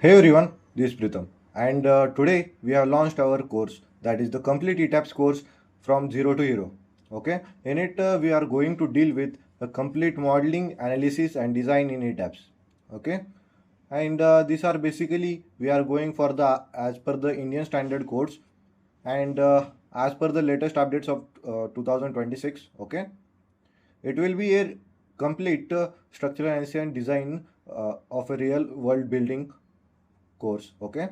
Hey everyone, this is Pritham, and today we have launched our course, that is the complete Etabs course from zero to hero. Okay, in it we are going to deal with the complete modeling, analysis, and design in Etabs. Okay, and these are basically we are going for the as per the Indian standard codes and as per the latest updates of 2026. Okay, it will be a complete structural analysis and design of a real world building course. Okay,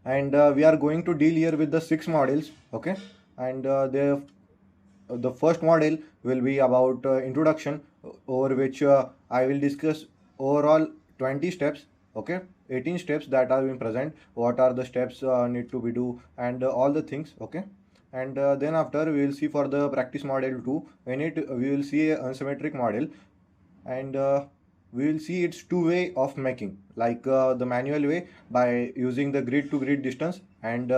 and we are going to deal here with the six models. Okay, and the first model will be about introduction, over which I will discuss overall 20 steps. Okay, 18 steps that are being present, what are the steps need to be do, and all the things. Okay, and then after we will see for the practice model 2. In it we will see a unsymmetric model, and we will see its two way of making, like the manual way by using the grid to grid distance, and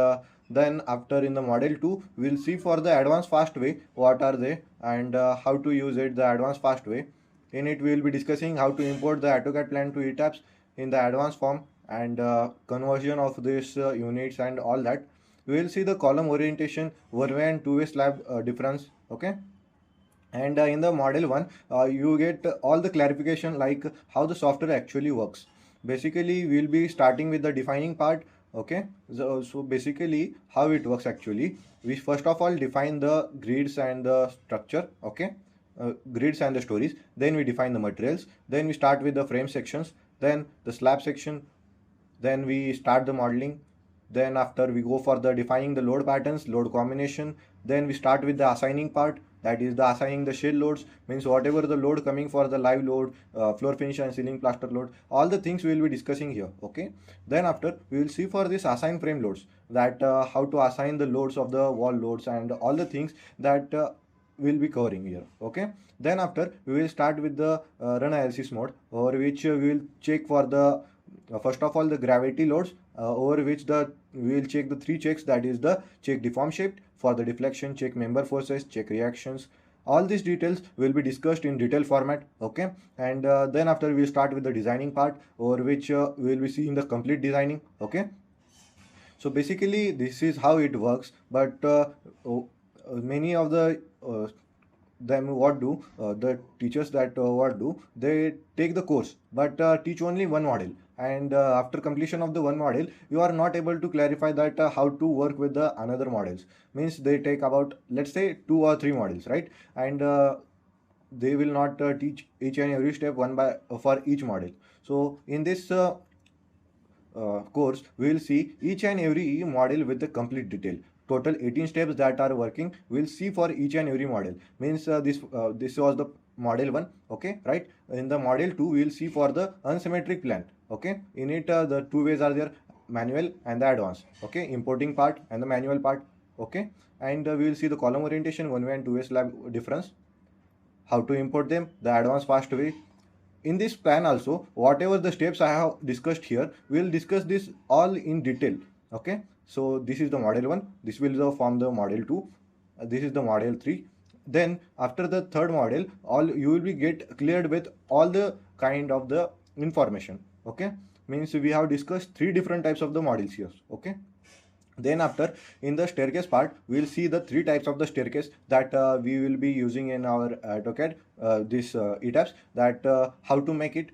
then after in the model 2 we'll see for the advanced fast way what are they, and how to use it the advanced fast way. In it we will be discussing how to import the AutoCAD plan to Etabs in the advanced form, and conversion of this units and all that. We will see the column orientation, one way and two way slab difference. Okay, and in the model 1 you get all the clarification, like how the software actually works. Basically we'll be starting with the defining part. Okay, so basically how it works actually, we first of all define the grids and the structure. Okay, grids and the stories, then we define the materials, then we start with the frame sections, then the slab section, then we start the modeling. Then after we go for the defining the load patterns, load combination. Then we start with the assigning part, that is the assigning the shell loads, means whatever the load coming for the live load, floor finish and ceiling plaster load, all the things we will be discussing here. Okay, then after we will see for this assign frame loads, that how to assign the loads of the wall loads and all the things that we'll be covering here. Okay, then after we will start with the run analysis mode, over which we will check for the first of all the gravity loads, over which the we will check the three checks, that is the check deform shape, for the deflection check member forces, check reactions. All these details will be discussed in detail format. Okay, and then after we start with the designing part, over which we will be seeing the complete designing. Okay, so basically this is how it works, but many of the them what do the teachers that what do they take the course but teach only one model, and after completion of the one model you are not able to clarify that how to work with the another models. Means they take about, let's say, two or three models, right? And they will not teach each and every step one by for each model. So in this course we will see each and every model with the complete detail. Total 18 steps that are working we'll see for each and every model. Means this was the model 1. Okay, right? In the model 2 we will see for the unsymmetric plan. Okay, in it the two ways are there, manual and the advanced. Okay, importing part and the manual part. Okay, and we will see the column orientation, one way and two way slab difference, how to import them, the advanced fast way. In this plan also, whatever the steps I have discussed here, we will discuss this all in detail. Okay, so this is the model 1, this will form the model 2, this is the model 3. Then after the third model, all you will be get cleared with all the kind of the information. Okay, means we have discussed three different types of the models here. Okay, then after in the staircase part we will see the three types of the staircase that we will be using in our AutoCAD this Etabs, that how to make it,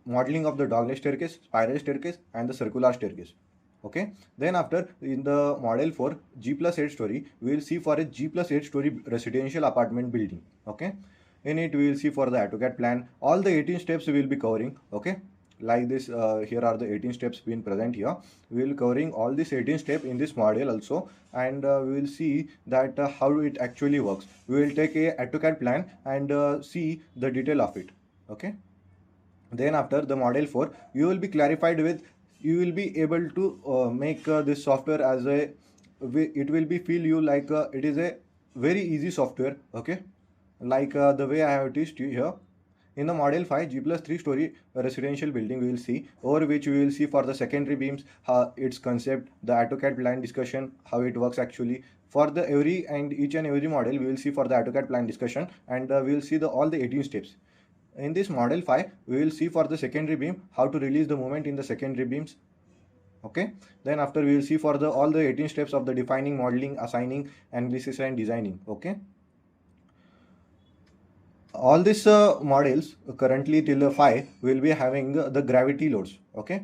modeling of the dogleg staircase, spiral staircase and the circular staircase. Okay, then after in the model for G plus 8 story we will see for a G plus 8 story residential apartment building. Okay, in it we will see for the AutoCAD plan, all the 18 steps we will be covering. Okay, like this here are the 18 steps being present here. We will covering all these 18 steps in this model also, and we will see that how it actually works. We will take a AutoCAD plan and see the detail of it. Okay, then after the model 4 you will be clarified with, you will be able to make this software as a, it will be feel you like it is a very easy software. Okay, like the way I have teached you here. In the model 5 G plus 3 story residential building we will see, over which we will see for the secondary beams, its concept, the AutoCAD plan discussion, how it works actually. For the every and each and every model we will see for the AutoCAD plan discussion, and we will see the all the 18 steps. In this model 5, we will see for the secondary beam how to release the moment in the secondary beams. Okay, then after we will see for the all the 18 steps of the defining, modeling, assigning, analysis and designing. Okay, all these models currently till 5 will be having the gravity loads. Okay,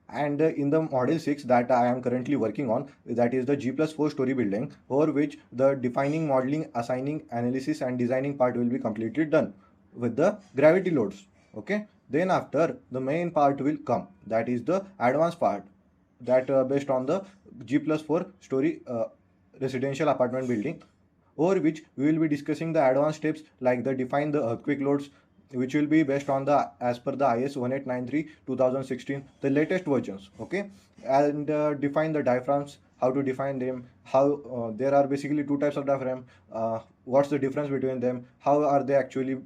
and in the model 6 that I am currently working on, that is the G+4 story building, over which the defining, modeling, assigning, analysis and designing part will be completely done with the gravity loads. Okay, then after the main part will come, that is the advanced part, that based on the G+4 story residential apartment building, over which we will be discussing the advanced steps like the define the earthquake loads, which will be based on the as per the IS 1893 2016, the latest versions. Okay, and define the diaphragms, how to define them, how there are basically two types of diaphragm, what's the difference between them, how are they actually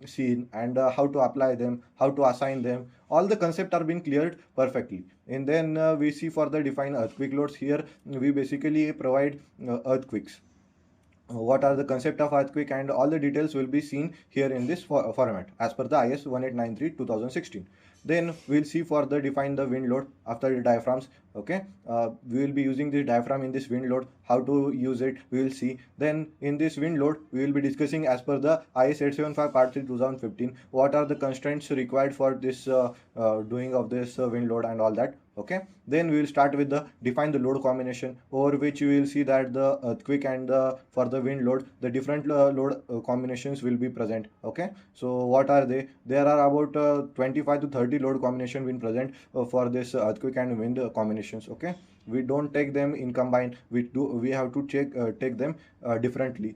seen, and how to apply them, how to assign them. All the concepts are being cleared perfectly. And then we see for the define earthquake loads. Here we basically provide earthquakes, what are the concept of earthquake, and all the details will be seen here in this format as per the IS 1893 2016. Then we'll see for the define the wind load after the diaphragms. Okay, we will be using this diaphragm in this wind load, how to use it we will see. Then in this wind load we will be discussing as per the IS 875 part 3 2015, what are the constraints required for this doing of this wind load and all that. Okay, then we will start with the define the load combination, over which you will see that the earthquake and for the wind load, the different load combinations will be present. Okay, so what are they? There are about 25 to 30 load combination being present for this earthquake and wind combinations. Okay, we don't take them in combine, we have to take them differently.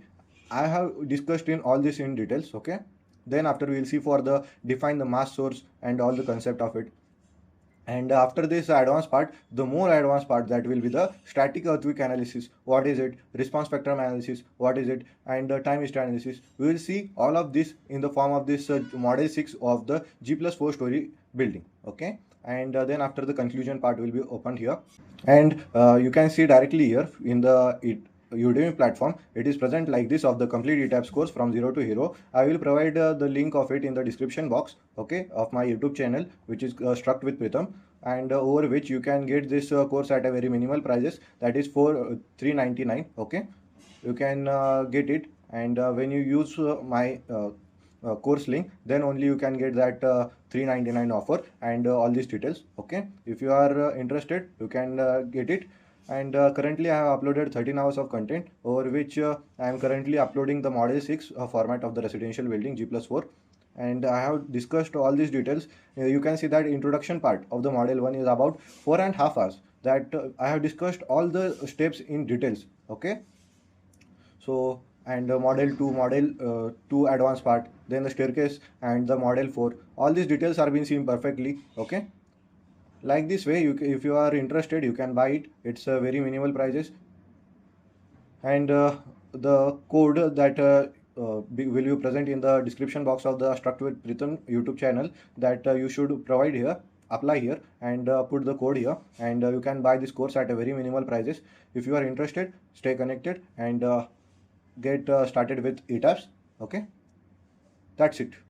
I have discussed in all this in details. Okay, then after we will see for the define the mass source and all the concept of it. And after this advanced part, the more advanced part, that will be the static earthquake analysis. What is it? Response spectrum analysis. What is it? And time history analysis. We will see all of this in the form of this model 6 of the G+4 story building. Okay. And then after the conclusion part will be opened here. And you can see directly here in the Udemy platform, it is present like this of the complete Etabs course from zero to hero. I will provide the link of it in the description box, okay, of my YouTube channel, which is struck with Pritham, and over which you can get this course at a very minimal prices, that is for 399. Okay, you can get it, and when you use my course link, then only you can get that 399 offer and all these details. Okay, if you are interested, you can get it. And currently I have uploaded 13 hours of content, over which I am currently uploading the model 6 format of the residential building G+4, and I have discussed all these details. You can see that introduction part of the model 1 is about 4.5 hours, that I have discussed all the steps in details. Okay, so and model 2 advanced part, then the staircase and the model 4, all these details are being seen perfectly. Okay, like this way, if you are interested, you can buy it. It's a very minimal prices, and the code that will be present in the description box of the Struct with Pritham YouTube channel, that you should provide here, apply here, and put the code here, and you can buy this course at a very minimal prices. If you are interested, stay connected and get started with Etabs. Okay, that's it.